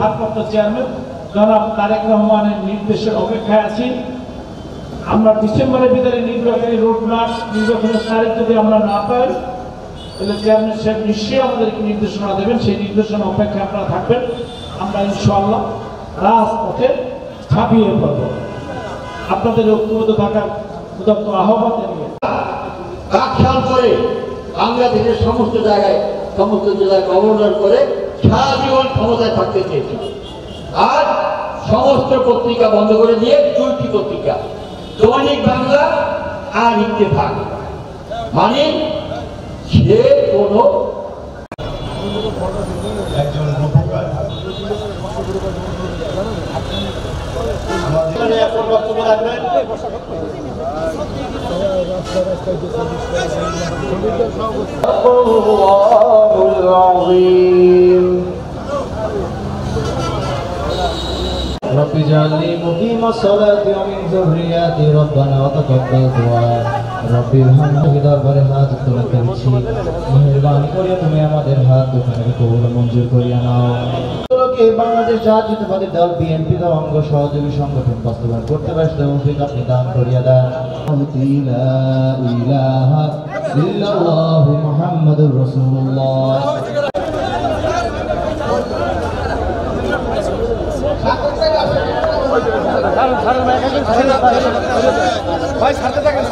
ভারপ্রাপ্ত চেয়ারম্যান জনাব তারেক রহমানের নির্দেশের অপেক্ষায় আছি। আমরা ডিসেম্বরের ভিতরে নির্বাচনী রোডম্যাপ, নির্বাচনের তারিখ যদি আমরা না পাই তাহলে চেয়ারম্যান সাহেব নিশ্চয়ই আমাদেরকে নির্দেশনা দেবেন। সেই নির্দেশনা অপেক্ষায় আপনারা থাকবেন। আমরা ইনশাআল্লাহ রাজপথে ঝাঁপিয়ে পড়ব। আপনাদের ঐক্যবদ্ধ থাকার উদাত্ত আহ্বান জানিয়ে কাকশাল করে বাংলাদেশের সমস্ত জায়গায়, সমস্ত জেলায় গভর্নর করে সারা জীবন ক্ষমতায় থাকতে চেয়েছে। আর সমস্ত পত্রিকা বন্ধ করে দিয়ে 2টি পত্রিকা, দৈনিক বাংলা আর ইত্তেফাক, মানে সে কোনো একজন রূপকার আমাদের এখন বক্তব্য রাখবেন رب اجعلني مقيم الصلاة ومن ذريتي ربنا وتقبل دعاء رب ارحمني দরবারে হাত তুলে করেছি, মেহেরবানি করে তুমি আমাদের হাত দুখানে কবুল মঞ্জুর করিয়া নাও। বাংলাদেশ জাতীয়তাবাদী দল বিএনপি দল অঙ্গ সহযোগী সংগঠন বাস্তবায়ন করতে ব্যস্ত তৌফিক আপনি দান করিয়া দেন। লা ইলাহা ইল্লাল্লাহু মুহাম্মাদুর রাসূলুল্লাহ। ভাই ছাড়তে থাকেন